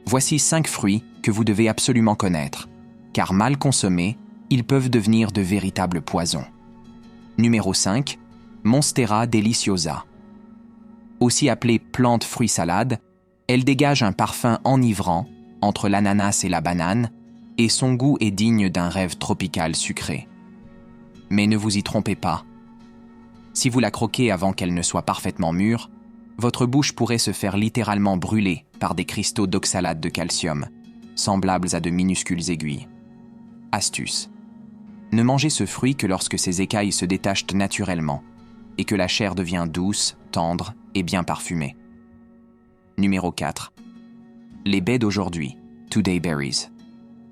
Voici 5 fruits que vous devez absolument connaître, car mal consommés, ils peuvent devenir de véritables poisons. Numéro 5, Monstera deliciosa. Aussi appelée plante fruit salade, elle dégage un parfum enivrant entre l'ananas et la banane, et son goût est digne d'un rêve tropical sucré. Mais ne vous y trompez pas. Si vous la croquez avant qu'elle ne soit parfaitement mûre, votre bouche pourrait se faire littéralement brûler par des cristaux d'oxalate de calcium, semblables à de minuscules aiguilles. Astuce. Ne mangez ce fruit que lorsque ses écailles se détachent naturellement et que la chair devient douce, tendre et bien parfumée. Numéro 4. Les baies d'aujourd'hui, Today Berries.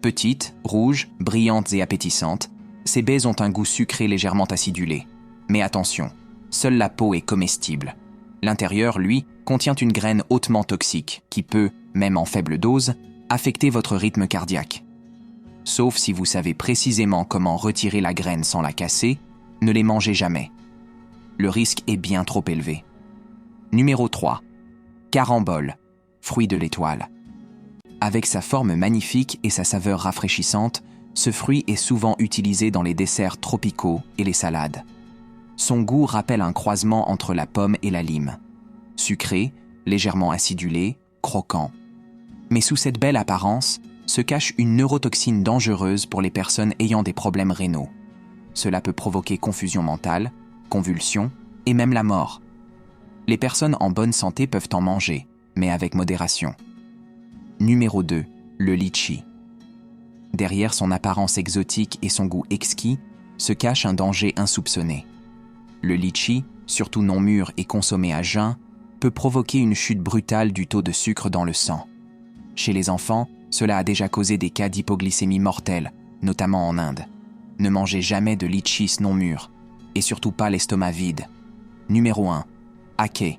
Petites, rouges, brillantes et appétissantes, ces baies ont un goût sucré légèrement acidulé. Mais attention, seule la peau est comestible. L'intérieur, lui, contient une graine hautement toxique qui peut, même en faible dose, affecter votre rythme cardiaque. Sauf si vous savez précisément comment retirer la graine sans la casser, ne les mangez jamais. Le risque est bien trop élevé. Numéro 3. Carambole, fruit de l'étoile. Avec sa forme magnifique et sa saveur rafraîchissante, ce fruit est souvent utilisé dans les desserts tropicaux et les salades. Son goût rappelle un croisement entre la pomme et la lime. Sucré, légèrement acidulé, croquant. Mais sous cette belle apparence se cache une neurotoxine dangereuse pour les personnes ayant des problèmes rénaux. Cela peut provoquer confusion mentale, convulsions et même la mort. Les personnes en bonne santé peuvent en manger, mais avec modération. Numéro 2. Le litchi. Derrière son apparence exotique et son goût exquis, se cache un danger insoupçonné. Le litchi, surtout non mûr et consommé à jeun, peut provoquer une chute brutale du taux de sucre dans le sang. Chez les enfants, cela a déjà causé des cas d'hypoglycémie mortelle, notamment en Inde. Ne mangez jamais de litchis non mûrs, et surtout pas l'estomac vide. Numéro 1. Aké.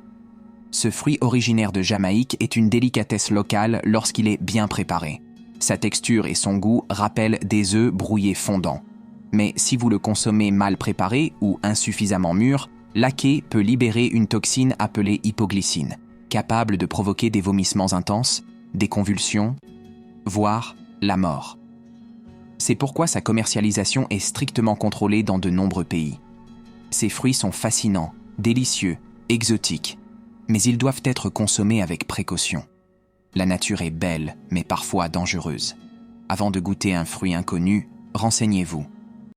Ce fruit originaire de Jamaïque est une délicatesse locale lorsqu'il est bien préparé. Sa texture et son goût rappellent des œufs brouillés fondants. Mais si vous le consommez mal préparé ou insuffisamment mûr, l'aké peut libérer une toxine appelée hypoglycine, capable de provoquer des vomissements intenses, des convulsions, voire la mort. C'est pourquoi sa commercialisation est strictement contrôlée dans de nombreux pays. Ces fruits sont fascinants, délicieux, exotiques, mais ils doivent être consommés avec précaution. La nature est belle, mais parfois dangereuse. Avant de goûter un fruit inconnu, renseignez-vous.